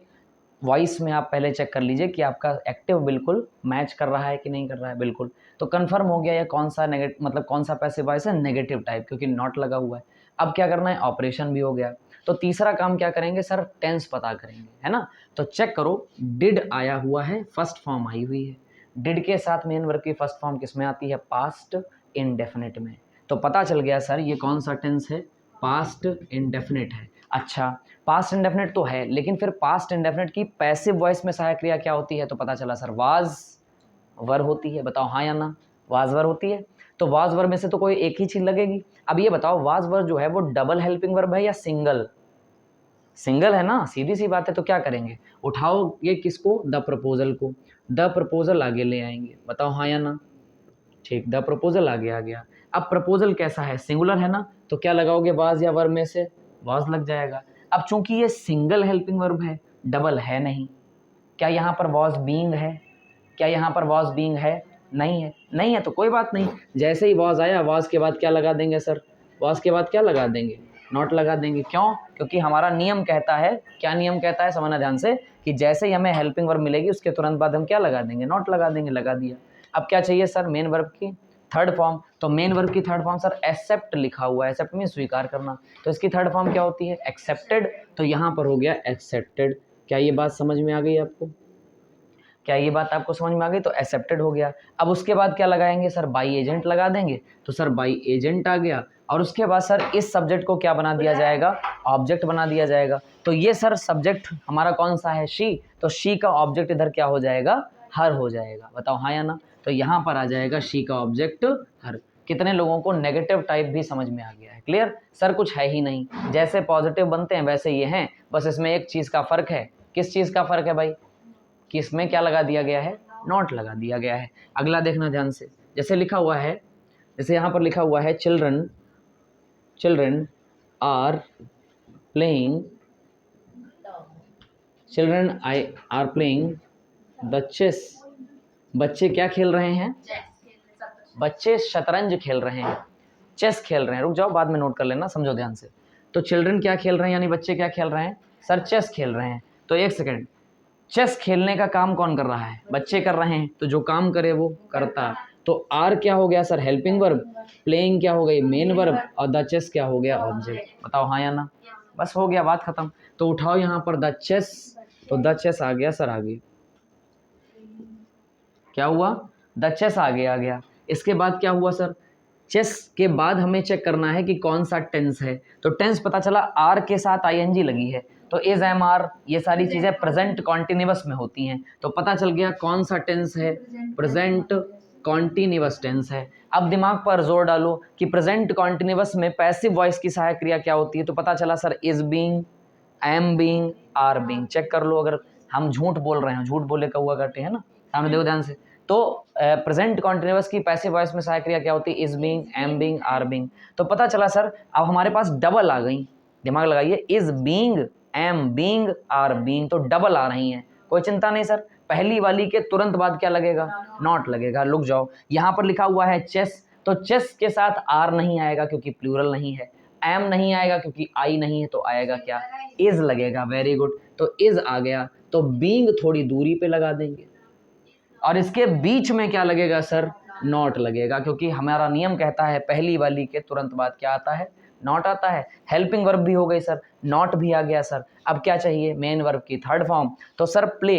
वॉइस में आप पहले चेक कर लीजिए कि आपका एक्टिव बिल्कुल मैच कर रहा है कि नहीं कर रहा है, बिल्कुल, तो कंफर्म हो गया ये कौन सा नेगेटिव, मतलब कौन सा पैसिव वॉइस है, नेगेटिव टाइप, क्योंकि नॉट लगा हुआ है। अब क्या करना है, ऑपरेशन भी हो गया। तो तीसरा काम क्या करेंगे सर, टेंस पता करेंगे, है ना। तो चेक करो, डिड आया हुआ है, फर्स्ट फॉर्म आई हुई है, डिड के साथ मेन वर्ब की फर्स्ट फॉर्म किस में आती है, पास्ट इंडेफिनिट में। तो पता चल गया सर ये कौन सा टेंस है, पास्ट इंडेफिनिट है। अच्छा, पास्ट इंडेफिनिट तो है, लेकिन फिर पास्ट इंडेफिनिट की पैसिव वॉइस में सहायक क्रिया क्या होती है, तो पता चला सर वाज वर होती है। बताओ हाँ या ना, वाज वर होती है। तो वाज वर में से तो कोई एक ही चीज लगेगी। अब ये बताओ, वाज वर जो है वो डबल हेल्पिंग वर्ब है या सिंगल, सिंगल है ना, सीधी सी बात है। तो क्या करेंगे, उठाओ ये किसको, द प्रपोजल को, द प्रपोजल आगे ले आएंगे। बताओ हाँ या ना, ठीक, द प्रपोजल आगे आ गया। अब प्रपोजल कैसा है, सिंगुलर है ना, तो क्या लगाओगे, वाज या वर्ब में से वाज लग जाएगा। अब चूंकि ये सिंगल हेल्पिंग वर्ब है, डबल है नहीं, क्या यहाँ पर वॉज बीइंग है, क्या यहाँ पर वॉज बीइंग है, नहीं है, नहीं है, तो कोई बात नहीं, जैसे ही वॉज आया, वॉज के बाद क्या लगा देंगे सर, वॉज के बाद क्या लगा देंगे, नॉट लगा देंगे। क्यों, क्योंकि हमारा नियम कहता है, क्या नियम कहता है, समझना ध्यान से, कि जैसे ही हमें हेल्पिंग वर्ब मिलेगी उसके तुरंत बाद हम क्या लगा देंगे, नॉट लगा देंगे, लगा दिया। अब क्या चाहिए सर, मेन वर्ब की थर्ड फॉर्म। तो मेन वर्ब की थर्ड फॉर्म सर एक्सेप्ट लिखा हुआ है, एक्सेप्ट में स्वीकार करना, तो इसकी थर्ड फॉर्म क्या होती है, एक्सेप्टेड। तो यहाँ पर हो गया एक्सेप्टेड। क्या ये बात समझ में आ गई आपको, क्या ये बात आपको समझ में आ गई, तो एक्सेप्टेड हो गया। अब उसके बाद क्या लगाएंगे सर, बाई एजेंट लगा देंगे, तो सर बाई एजेंट आ गया। और उसके बाद सर इस सब्जेक्ट को क्या बना दिया जाएगा, ऑब्जेक्ट बना दिया जाएगा। तो ये सर सब्जेक्ट हमारा कौन सा है, शी, तो शी का ऑब्जेक्ट इधर क्या हो जाएगा, हर हो जाएगा। बताओ हाँ या ना, तो यहाँ पर आ जाएगा शी का ऑब्जेक्ट हर। कितने लोगों को नेगेटिव टाइप भी समझ में आ गया है, क्लियर। सर कुछ है ही नहीं, जैसे पॉजिटिव बनते हैं वैसे ये हैं, बस इसमें एक चीज़ का फ़र्क है। किस चीज़ का फ़र्क है भाई, कि इसमें क्या लगा दिया गया है, नॉट लगा दिया गया है। अगला देखना ध्यान से, जैसे लिखा हुआ है, जैसे यहाँ पर लिखा हुआ है children, children are playing, children I are playing the chess. बच्चे क्या खेल रहे हैं, बच्चे शतरंज खेल रहे हैं, चेस खेल रहे हैं। रुक जाओ, बाद में नोट कर लेना, समझो ध्यान से। तो चिल्ड्रन क्या खेल रहे हैं, यानी बच्चे क्या खेल रहे हैं सर, चेस खेल रहे हैं। तो एक सेकेंड, चेस खेलने का काम कौन कर रहा है, बच्चे कर रहे हैं, तो जो काम करे वो करता। तो आर क्या हो गया सर, हेल्पिंग वर्ब, प्लेइंग क्या हो गई, मेन वर्ब, और द चेस क्या हो गया, ऑब्जेक्ट। बताओ हाँ या ना, बस हो गया, बात खत्म। तो उठाओ यहाँ पर द चेस, तो द चेस आ गया सर, आगे क्या हुआ, द चेस आगे आ गया। इसके बाद क्या हुआ सर, चेस के बाद हमें चेक करना है कि कौन सा टेंस है। तो टेंस पता चला आर के साथ आईएनजी लगी है, तो इज, एम, आर, ये सारी चीजें प्रेजेंट कॉन्टिन्यूअस में होती हैं। तो पता चल गया कौन सा टेंस है, प्रेजेंट कॉन्टिन्यूअस टेंस है। अब दिमाग पर जोर डालो कि प्रेजेंट कॉन्टिन्यूअस में पैसिव वॉइस की सहायक क्रिया क्या होती है। तो पता चला sir is being, am being, are being. Check कर लो, अगर हम झूठ बोल रहे हैं, झूठ बोले का हुआ करते हैं ना, सामने देखो ध्यान से। तो प्रेजेंट कॉन्टिन्यूअस की पैसिव वॉइस में सहायक क्रिया क्या होती है, is being, am being, are being. तो पता चला सर अब हमारे पास डबल आ गई, दिमाग लगाइए, is being, am being, are being, तो डबल आ रही हैं। कोई चिंता नहीं सर, पहली वाली के तुरंत बाद क्या लगेगा, नॉट लगेगा। लुक जाओ, यहाँ पर लिखा हुआ है चेस, तो चेस के साथ आर नहीं आएगा क्योंकि प्लूरल नहीं है, एम नहीं आएगा क्योंकि आई नहीं है, तो आएगा क्या, इज लगेगा। वेरी गुड, तो इज आ गया, तो बीइंग थोड़ी दूरी पे लगा देंगे, और इसके बीच में क्या लगेगा सर, नॉट लगेगा, क्योंकि हमारा नियम कहता है पहली वाली के तुरंत बाद क्या आता है, नॉट आता है। हेल्पिंग वर्ब भी हो गई सर, नॉट भी आ गया सर। अब क्या चाहिए, मेन वर्ब की थर्ड फॉर्म। तो sir play,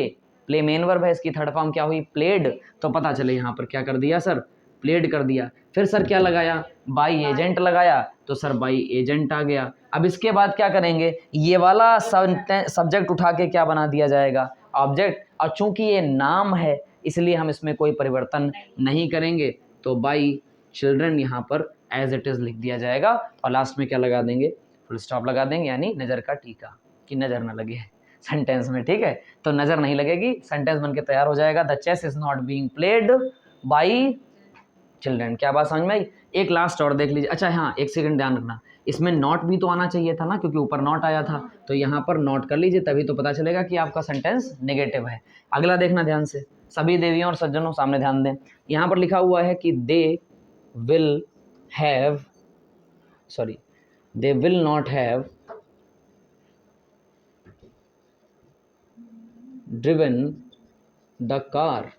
play main verb है, इसकी थर्ड फॉर्म क्या हुई, प्लेड। तो पता चले यहाँ पर क्या कर दिया सर, प्लेड कर दिया। फिर सर क्या लगाया, बाई एजेंट लगाया, तो सर बाई एजेंट आ गया। अब इसके बाद क्या करेंगे, ये वाला सब्जेक्ट उठा के क्या बना दिया जाएगा, ऑब्जेक्ट। और चूंकि ये नाम है इसलिए हम इसमें कोई परिवर्तन नहीं करेंगे, तो बाई चिल्ड्रन यहाँ पर एज इट इज लिख दिया जाएगा, और लास्ट में क्या लगा देंगे, फुल स्टॉप लगा देंगे, यानी नज़र का टीका, कि नज़र ना लगे सेंटेंस में, ठीक है। तो नज़र नहीं लगेगी, सेंटेंस बनके तैयार हो जाएगा, the chess is not being played by children. क्या बात समझ में आई। एक लास्ट और देख लीजिए, अच्छा हाँ एक सेकंड ध्यान रखना, इसमें नॉट भी तो आना चाहिए था ना, क्योंकि ऊपर नॉट आया था, तो यहाँ पर नॉट कर लीजिए, तभी तो पता चलेगा कि आपका सेंटेंस नेगेटिव है। अगला देखना ध्यान से, सभी देवियों और सज्जनों सामने ध्यान दें। यहाँ पर लिखा हुआ है कि they will have, sorry, they will not have driven the car.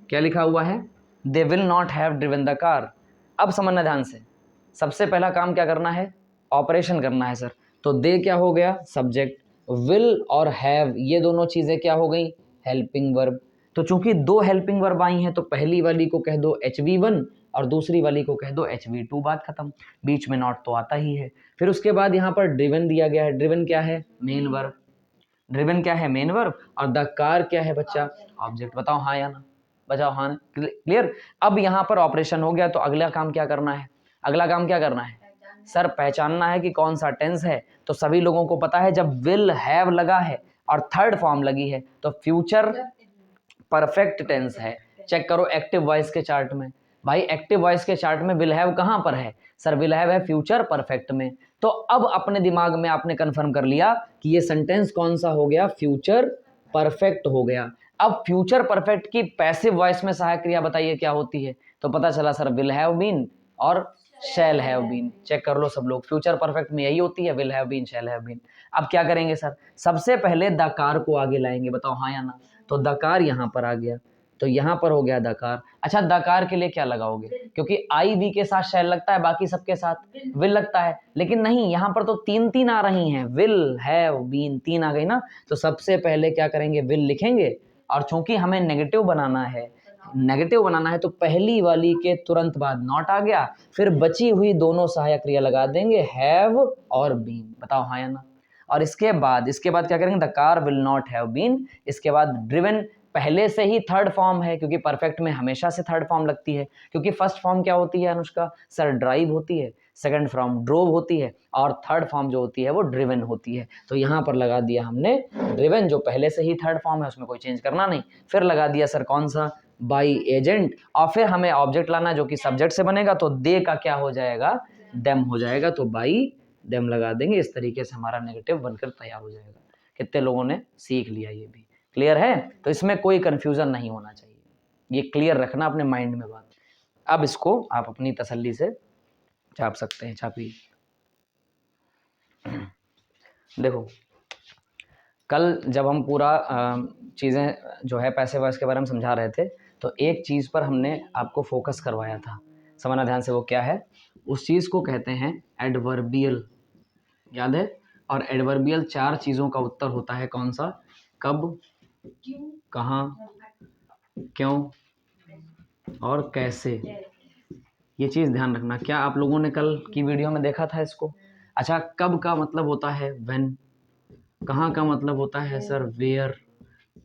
क्या लिखा हुआ है, they will not have driven the car. अब समझना ध्यान से, सबसे पहला काम क्या करना है, ऑपरेशन करना है सर। तो दे क्या हो गया, सब्जेक्ट, विल और हैव ये दोनों चीजें क्या हो गई, हेल्पिंग वर्ब। तो चूंकि दो हेल्पिंग वर्ब आई हैं, तो पहली वाली को कह दो HV1 और दूसरी वाली को कह दो HV2, बात खत्म। बीच में नॉट तो आता ही है। फिर उसके बाद यहाँ पर ड्रिवन दिया गया है, ड्रिवन क्या है, मेन वर्ब, ड्रिवन क्या है, मेन वर्ब, और द कार क्या है बच्चा, ऑब्जेक्ट। बताओ हाँ या ना, बचाओ हाँ ना, क्लियर। अब यहाँ पर ऑपरेशन हो गया, तो अगला काम क्या करना है, अगला काम क्या करना है सर, पहचानना है कि कौन सा टेंस है। तो सभी लोगों को पता है जब विल हैव लगा है और थर्ड फॉर्म लगी है तो फ्यूचर परफेक्ट टेंस है। चेक करो एक्टिव वॉइस के चार्ट में, भाई एक्टिव वॉइस के चार्ट में विल हैव कहाँ पर है सर, विल हैव है फ्यूचर परफेक्ट में। तो अब अपने दिमाग में आपने कंफर्म कर लिया कि ये सेंटेंस कौन सा हो गया, फ्यूचर परफेक्ट हो गया। अब फ्यूचर परफेक्ट की पैसिव वॉइस में सहायक क्रिया बताइए क्या होती है। तो पता चला सर विल हैव बीन और शैल हैव बीन। चेक कर लो सब लोग, फ्यूचर परफेक्ट में यही होती है, will have been, shall have been. अब क्या करेंगे सर, सबसे पहले द कार को आगे लाएंगे, बताओ हाँ या ना। तो दकार यहाँ पर आ गया, तो यहाँ पर हो गया दकार। अच्छा दकार के लिए क्या लगाओगे, क्योंकि आई वी के साथ शैल लगता है, बाकी सबके साथ विल लगता है, लेकिन नहीं यहाँ पर तो तीन तीन आ रही हैं, विल हैव बीन, तीन आ गई ना। तो सबसे पहले क्या करेंगे, विल लिखेंगे, और चूंकि हमें नेगेटिव बनाना है, नेगेटिव बनाना है तो पहली वाली के तुरंत बाद नॉट आ गया, फिर बची हुई दोनों सहायक क्रिया लगा देंगे, हैव और बीन। बताओ हाँ या ना। और इसके बाद क्या करेंगे, the car will not have been. इसके बाद ड्रिवन पहले से ही थर्ड फॉर्म है, क्योंकि परफेक्ट में हमेशा से थर्ड फॉर्म लगती है, क्योंकि फर्स्ट फॉर्म क्या होती है अनुष्का सर, ड्राइव होती है, सेकंड फॉर्म ड्रोव होती है, और थर्ड फॉर्म जो होती है वो ड्रिवन होती है। तो यहाँ पर लगा दिया हमने ड्रिवन, जो पहले से ही थर्ड फॉर्म है, उसमें कोई चेंज करना नहीं। फिर लगा दिया सर कौन सा, बाई एजेंट, और फिर हमें ऑब्जेक्ट लाना जो कि सब्जेक्ट से बनेगा, तो दे का क्या हो जाएगा, देम हो जाएगा, तो बाई देम लगा देंगे। इस तरीके से हमारा नेगेटिव बनकर तैयार हो जाएगा। कितने लोगों ने सीख लिया, ये भी क्लियर है। तो इसमें कोई कंफ्यूजन नहीं होना चाहिए, ये क्लियर रखना अपने माइंड में बात। अब इसको आप अपनी तसल्ली से छाप सकते हैं, छापिए। देखो कल जब हम पूरा चीज़ें जो है पैसिव वॉइस के बारे में समझा रहे थे, तो एक चीज़ पर हमने आपको फोकस करवाया था, समझना ध्यान से, वो क्या है? उस चीज़ को कहते हैं एडवर्बियल, याद है? और एडवर्बियल 4 चीज़ों का उत्तर होता है, कौन सा? कब, कहाँ, क्यों और कैसे। ये चीज़ ध्यान रखना। क्या आप लोगों ने कल की वीडियो में देखा था इसको? अच्छा, कब का मतलब होता है व्हेन, कहाँ का मतलब होता है सर वेयर,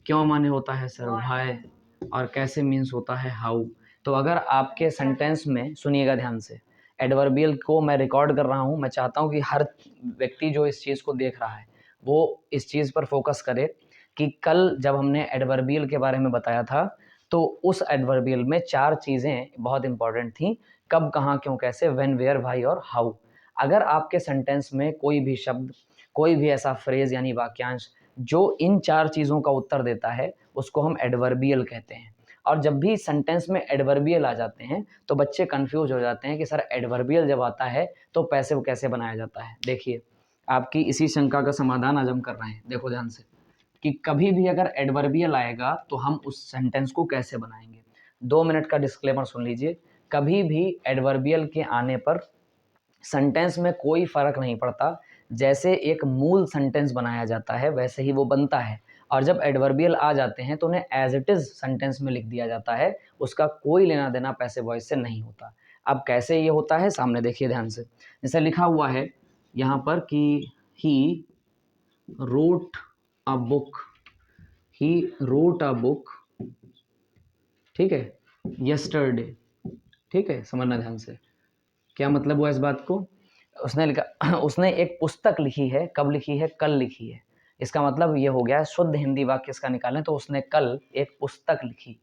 क्यों माने होता है सर व्हाई, और कैसे मीन्स होता है हाउ। तो अगर आपके सेंटेंस में, सुनिएगा ध्यान से, एडवर्बियल को मैं रिकॉर्ड कर रहा हूँ, मैं चाहता हूँ कि हर व्यक्ति जो इस चीज़ को देख रहा है वो इस चीज़ पर फोकस करे कि कल जब हमने एडवर्बियल के बारे में बताया था तो उस एडवर्बियल में 4 चीज़ें बहुत इंपॉर्टेंट थी, कब, कहाँ, क्यों, कैसे, व्हेन, वेयर, व्हाई और हाउ। अगर आपके सेंटेंस में कोई भी शब्द, कोई भी ऐसा फ्रेज यानी वाक्यांश जो इन 4 चीज़ों का उत्तर देता है, उसको हम एडवर्बियल कहते हैं। और जब भी सेंटेंस में एडवर्बियल आ जाते हैं तो बच्चे कंफ्यूज हो जाते हैं कि सर एडवर्बियल जब आता है तो पैसिव कैसे बनाया जाता है। देखिए, आपकी इसी शंका का समाधान आज हम कर रहे हैं। देखो ध्यान से कि कभी भी अगर एडवर्बियल आएगा तो हम उस सेंटेंस को कैसे बनाएंगे। 2 मिनट का डिस्क्लेमर सुन लीजिए। कभी भी एडवर्बियल के आने पर सेंटेंस में कोई फ़र्क नहीं पड़ता, जैसे एक मूल सेंटेंस बनाया जाता है वैसे ही वो बनता है। और जब एडवर्बियल आ जाते हैं तो उन्हें एज इट इज़ सेंटेंस में लिख दिया जाता है, उसका कोई लेना देना पैसिव वॉइस से नहीं होता। अब कैसे ये होता है, सामने देखिए ध्यान से। जैसे लिखा हुआ है यहाँ पर कि he wrote a book, he wrote a book, ठीक है, यस्टरडे, ठीक है, समझना ध्यान से। क्या मतलब हुआ इस बात को? उसने लिखा उसने एक पुस्तक लिखी है, कब लिखी है? कल लिखी है। इसका मतलब ये हो गया, शुद्ध हिंदी वाक्य इसका निकालें तो उसने कल एक पुस्तक लिखी,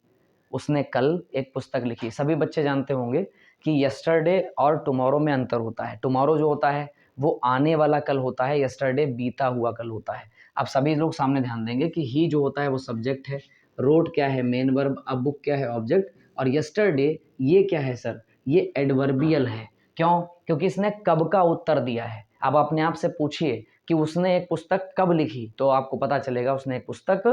उसने कल एक पुस्तक लिखी। सभी बच्चे जानते होंगे कि यस्टरडे और टुमारो में अंतर होता है। टुमारो जो होता है वो आने वाला कल होता है, यस्टरडे बीता हुआ कल होता है। अब सभी लोग सामने ध्यान देंगे कि ही जो होता है वो सब्जेक्ट है, रोट क्या है? मेन वर्ब, अब बुक क्या है? ऑब्जेक्ट, और यस्टरडे ये क्या है सर? ये एडवर्बियल है। क्यों? क्योंकि इसने कब का उत्तर दिया है। अब अपने आप से पूछिए कि उसने एक पुस्तक कब लिखी, तो आपको पता चलेगा उसने एक पुस्तक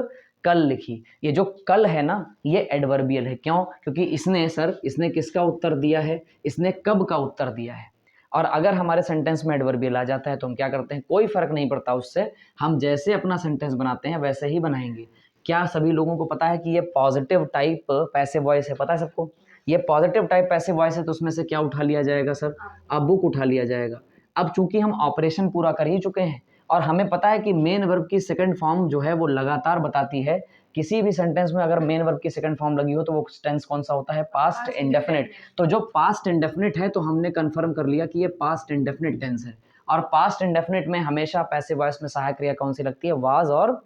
कल लिखी। ये जो कल है ना, ये एडवर्बियल है। क्यों? क्योंकि इसने किसका उत्तर दिया है? इसने कब का उत्तर दिया है। और अगर हमारे सेंटेंस में एडवर्बियल आ जाता है तो हम क्या करते हैं? कोई फर्क नहीं पड़ता उससे, हम जैसे अपना सेंटेंस बनाते हैं वैसे ही बनाएंगे। क्या सभी लोगों को पता है कि ये पॉजिटिव टाइप पैसिव वॉइस है? पता है सबको? ये पॉजिटिव टाइप पैसिव वॉइस है तो उसमें से क्या उठा लिया जाएगा सर? अब बुक उठा लिया जाएगा। अब चूंकि हम ऑपरेशन पूरा कर ही चुके हैं और हमें पता है कि मेन वर्ब की सेकंड फॉर्म जो है वो लगातार बताती है, किसी भी सेंटेंस में अगर मेन वर्ब की सेकंड फॉर्म लगी हो तो वो टेंस कौन सा होता है? Past indefinite. तो जो पास्ट इंडेफिनिट है तो हमने कंफर्म कर लिया कि ये पास्ट इंडेफिनिट टेंस है। और पास्ट इंडेफिनिट में हमेशा पैसिव वॉइस में सहायक क्रिया कौन सी लगती है? वाज और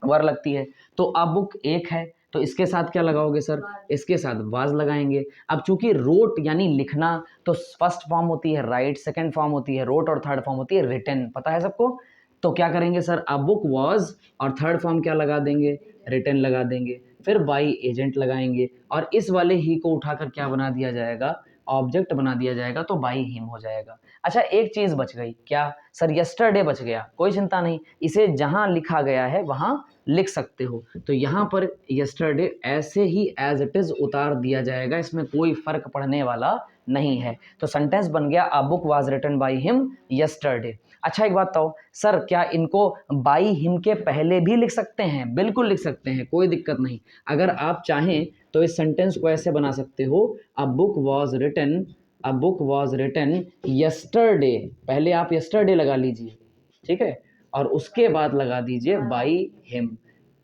वर लगती है। तो अब बुक एक है तो इसके साथ क्या लगाओगे सर? इसके साथ वाज लगाएंगे। अब चूंकि रोट यानी लिखना, तो फर्स्ट फॉर्म होती है राइट, सेकंड फॉर्म होती है रोट और थर्ड फॉर्म होती है रिटन। पता है सबको? तो क्या करेंगे सर? अब बुक वॉज और थर्ड फॉर्म क्या लगा देंगे? रिटन लगा देंगे। फिर बाई एजेंट लगाएंगे और इस वाले ही को उठाकर क्या बना दिया जाएगा? ऑब्जेक्ट बना दिया जाएगा, तो बाई हिम हो जाएगा। अच्छा, एक चीज बच गई। क्या सर? यस्टरडे बच गया। कोई चिंता नहीं, इसे जहां लिखा गया है वहां लिख सकते हो। तो यहाँ पर यस्टरडे ऐसे ही एज इट इज उतार दिया जाएगा, इसमें कोई फर्क पड़ने वाला नहीं है। तो सेंटेंस बन गया, a book was written by him yesterday. अच्छा, एक बात बताओ सर, क्या इनको बाय हिम के पहले भी लिख सकते हैं? बिल्कुल लिख सकते हैं, कोई दिक्कत नहीं। अगर आप चाहें तो इस सेंटेंस को ऐसे बना सकते हो, a book was written, a book was written yesterday. पहले आप यस्टरडे लगा लीजिए, ठीक है, और उसके बाद लगा दीजिए बाई हिम।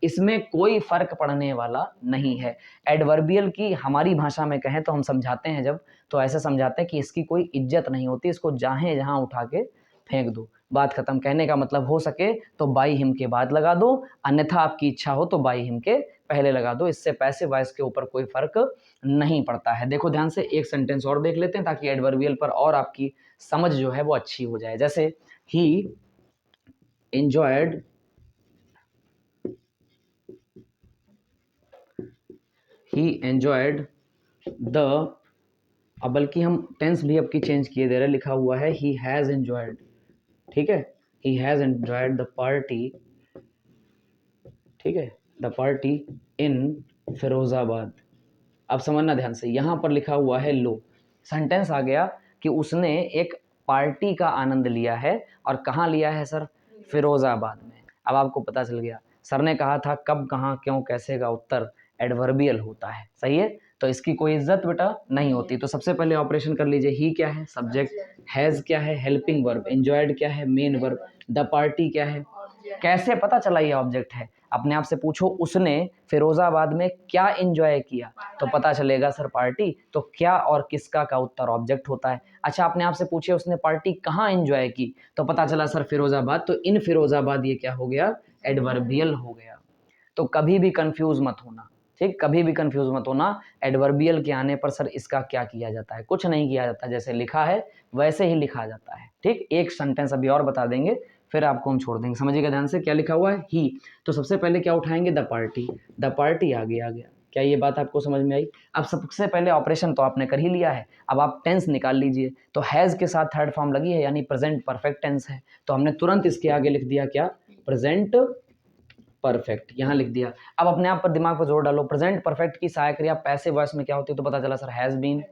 इसमें कोई फर्क पड़ने वाला नहीं है। एडवर्बियल की हमारी भाषा में कहें तो हम समझाते हैं जब, तो ऐसे समझाते हैं कि इसकी कोई इज्जत नहीं होती, इसको जहाँ जहाँ उठा के फेंक दो, बात खत्म। कहने का मतलब हो सके तो बाई हिम के बाद लगा दो, अन्यथा आपकी इच्छा हो तो बाई हिम के पहले लगा दो। इससे पैसिव वॉइस के ऊपर कोई फर्क नहीं पड़ता है। देखो ध्यान से, एक सेंटेंस और देख लेते हैं ताकि एडवर्बियल पर और आपकी समझ जो है वो अच्छी हो जाए। जैसे ही enjoyed द, अब बल्कि हम टेंस भी अब की चेंज किए दे रहे, लिखा हुआ है ही हैज़ एंजॉयड, ठीक है, he has enjoyed the party ठीक है, द पार्टी इन फिरोजाबाद। अब समझना ध्यान से, यहाँ पर लिखा हुआ है लो, सेंटेंस आ गया कि उसने एक पार्टी का आनंद लिया है, और कहाँ लिया है सर? फिरोजाबाद में। अब आपको पता चल गया, सर ने कहा था कब, कहाँ, क्यों, कैसे का उत्तर एडवर्बियल होता है, सही है। तो इसकी कोई इज्जत बेटा नहीं होती। तो सबसे पहले ऑपरेशन कर लीजिए, ही क्या है? सब्जेक्ट, हैज़ क्या है? हेल्पिंग वर्ब, एंजॉयड क्या है? मेन वर्ब, द पार्टी क्या है? कैसे पता चला ये ऑब्जेक्ट है? अपने आप से पूछो, उसने फिरोजाबाद में क्या एंजॉय किया, तो पता चलेगा सर पार्टी। तो क्या और किसका का उत्तर ऑब्जेक्ट होता है। अच्छा, अपने आप से पूछे उसने पार्टी कहाँ एंजॉय की, तो पता चला सर फिरोजाबाद। तो इन फिरोजाबाद ये क्या हो गया? एडवर्बियल हो गया। तो कभी भी कंफ्यूज मत होना, ठीक, कभी भी कंफ्यूज मत होना। एडवर्बियल के आने पर सर इसका क्या किया जाता है? कुछ नहीं किया जाता, जैसे लिखा है वैसे ही लिखा जाता है, ठीक। एक सेंटेंस अभी और बता देंगे, फिर आपको हम छोड़ देंगे। समझिएगा ध्यान से, क्या लिखा हुआ है? ही। तो सबसे पहले क्या उठाएंगे? The party. द पार्टी आ गया क्या ये बात आपको समझ में आई? अब सबसे पहले ऑपरेशन तो आपने कर ही लिया है, अब आप टेंस निकाल लीजिए। तो हैज़ के साथ थर्ड फॉर्म लगी है, यानी प्रेजेंट परफेक्ट टेंस है, तो हमने तुरंत इसके आगे लिख दिया क्या? प्रेजेंट परफेक्ट, यहाँ लिख दिया। अब अपने आप पर दिमाग पर जोर डालो, प्रेजेंट परफेक्ट की सहायक क्रिया पैसिव वॉइस में क्या होती है? तो पता चला sir has been,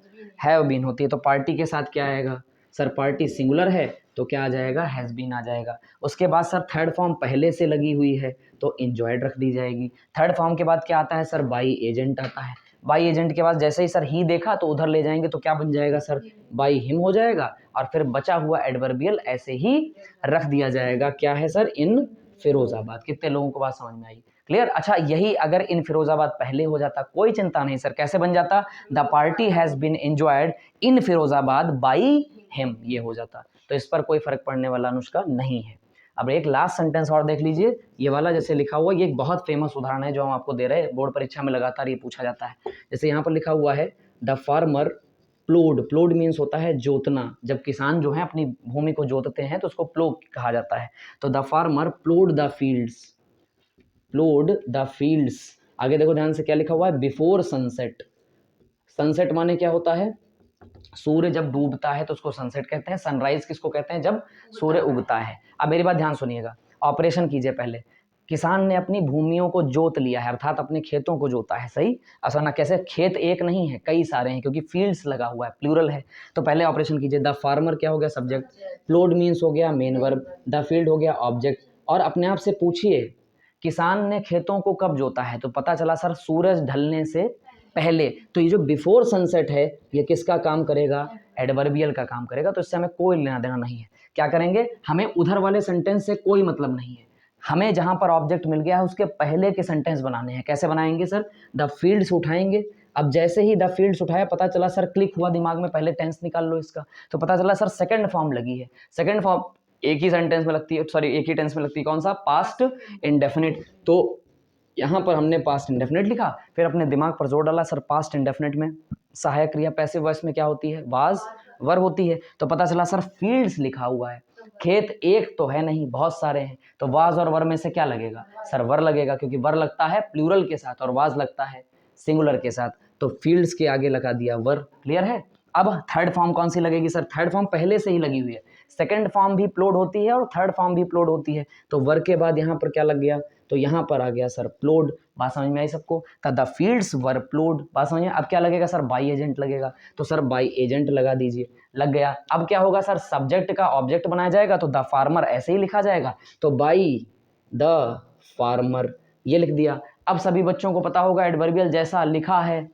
have been होती है। तो पार्टी के साथ क्या आएगा सर? पार्टी सिंगुलर है तो क्या आ जाएगा? हैज बीन आ जाएगा। उसके बाद सर थर्ड फॉर्म पहले से लगी हुई है तो इंजॉयड रख दी जाएगी। थर्ड फॉर्म के बाद क्या आता है सर? बाई एजेंट आता है। बाई एजेंट के बाद जैसे ही सर ही देखा तो उधर ले जाएंगे, तो क्या बन जाएगा सर? बाई हिम हो जाएगा। और फिर बचा हुआ एडवर्बियल ऐसे ही रख दिया जाएगा, क्या है सर? इन फिरोजाबाद। कितने लोगों को बात समझ में आई? क्लियर। अच्छा, यही अगर इन फिरोजाबाद पहले हो जाता कोई चिंता नहीं सर। कैसे बन जाता? The party has been enjoyed in Firozabad by him, ये हो जाता। तो इस पर कोई फर्क पड़ने वाला अनुष्का नहीं है। अब एक लास्ट सेंटेंस और देख लीजिए, ये वाला जैसे लिखा हुआ, ये एक बहुत फेमस उदाहरण है जो हम आपको दे रहे हैं, बोर्ड परीक्षा में लगातार ये पूछा जाता है। जैसे यहाँ पर लिखा हुआ है द फार्मर प्लोड। प्लोड मीन्स होता है जोतना, जब किसान जो है अपनी भूमि को जोतते हैं तो उसको प्लो कहा जाता है। तो the farmer प्लोड the fields, प्लोड the fields. आगे देखो ध्यान से, क्या लिखा हुआ है? Before sunset. सनसेट माने क्या होता है? सूर्य जब डूबता है तो उसको सनसेट कहते हैं। सनराइज किसको कहते हैं? जब सूर्य उगता है। अब मेरी बात ध्यान सुनिएगा, ऑपरेशन कीजिए पहले। किसान ने अपनी भूमियों को जोत लिया है, अर्थात अपने खेतों को जोता है, सही। आसाना कैसे? खेत एक नहीं है, कई सारे हैं, क्योंकि फील्ड्स लगा हुआ है, प्लूरल है। तो पहले ऑपरेशन कीजिए। द फार्मर क्या हो गया? सब्जेक्ट, प्लोड मीन्स हो गया मेन वर्ब, द फील्ड हो गया ऑब्जेक्ट। और अपने आप से पूछिए किसान ने खेतों को कब जोता है, तो पता चला सर सूरज ढलने से पहले। तो ये जो बिफोर सनसेट है ये किसका काम करेगा? एडवर्बियल का काम करेगा। तो इससे हमें कोई लेना देना नहीं है। क्या करेंगे? हमें उधर वाले सेंटेंस से कोई मतलब नहीं है, हमें जहां पर ऑब्जेक्ट मिल गया है उसके पहले के सेंटेंस बनाने हैं। कैसे बनाएंगे सर? द फील्ड्स उठाएंगे। अब जैसे ही द फील्ड्स उठाया, पता चला सर, क्लिक हुआ दिमाग में, पहले टेंस निकाल लो इसका, तो पता चला सर सेकंड फॉर्म लगी है। सेकंड फॉर्म एक ही सेंटेंस में लगती है, सॉरी एक ही टेंस में लगती है, कौन सा? Past indefinite. तो यहाँ पर हमने पास्ट इंडेफिनिट लिखा, फिर अपने दिमाग पर जोर डाला, सर पास्ट इंडेफिनिट में सहायक क्रिया पैसिव वॉइस में क्या होती है? वाज वर होती है। तो पता चला सर फील्ड्स लिखा हुआ है, खेत एक तो है नहीं, बहुत सारे हैं। तो वाज और वर में से क्या लगेगा सर? वर लगेगा, क्योंकि वर लगता है प्लूरल के साथ और वाज लगता है सिंगुलर के साथ। तो फील्ड्स के आगे लगा दिया वर। क्लियर है? अब थर्ड फॉर्म कौन सी लगेगी सर? थर्ड फॉर्म पहले से ही लगी हुई है। सेकंड फॉर्म भी प्लोड होती है और थर्ड फॉर्म भी प्लोड होती है। तो वर के बाद यहाँ पर क्या लग गया? तो यहाँ पर आ गया सर प्लोड। बात समझ में आई सबको? द फील्ड्स वर प्लोड। बात समझ में? अब क्या लगेगा सर? बाई एजेंट लगेगा। तो सर बाई एजेंट लगा दीजिए, लग गया। अब क्या होगा सर? सब्जेक्ट का ऑब्जेक्ट बनाया जाएगा, तो द फार्मर ऐसे ही लिखा जाएगा, तो बाई द फार्मर ये लिख दिया। अब सभी बच्चों को पता होगा एडवर्बियल जैसा लिखा है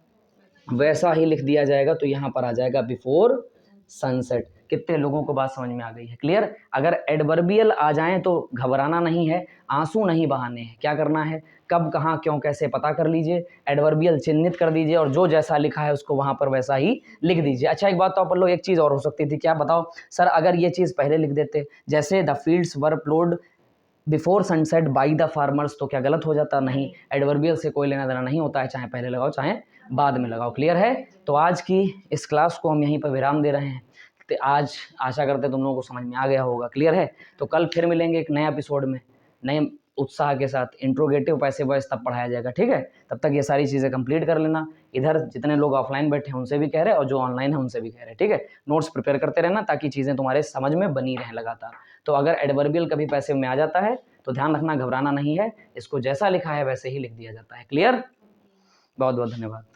वैसा ही लिख दिया जाएगा। तो यहाँ पर आ जाएगा बिफोर सनसेट। कितने लोगों को बात समझ में आ गई है? क्लियर। अगर एडवर्बियल आ जाएं तो घबराना नहीं है, आंसू नहीं बहाने हैं। क्या करना है? कब, कहाँ, क्यों, कैसे पता कर लीजिए, एडवर्बियल चिन्हित कर दीजिए और जो जैसा लिखा है उसको वहां पर वैसा ही लिख दीजिए। अच्छा, एक बात तो आप लो, एक चीज़ और हो सकती थी, क्या बताओ सर? अगर ये चीज़ पहले लिख देते, जैसे the fields were प्लोड before sunset by the farmers, तो क्या गलत हो जाता? नहीं, एडवर्बियल से कोई लेना देना नहीं होता है, चाहे पहले लगाओ चाहे बाद में लगाओ। क्लियर है? तो आज की इस क्लास को हम यहीं पर विराम दे रहे हैं। तो आज आशा करते तुम लोगों को समझ में आ गया होगा। क्लियर है? तो कल फिर मिलेंगे एक नए एपिसोड में, नए उत्साह के साथ। इंट्रोगेटिव पैसिव वॉइस तब पढ़ाया जाएगा, ठीक है? तब तक ये सारी चीज़ें कंप्लीट कर लेना। इधर जितने लोग ऑफलाइन बैठे हैं उनसे भी कह रहे हैं और जो ऑनलाइन है उनसे भी कह रहे हैं, ठीक है? नोट्स प्रिपेयर करते रहना ताकि चीज़ें तुम्हारे समझ में बनी रहें लगातार। तो अगर एडवर्बियल कभी पैसिव में आ जाता है तो ध्यान रखना, घबराना नहीं है, इसको जैसा लिखा है वैसे ही लिख दिया जाता है। क्लियर? बहुत बहुत धन्यवाद।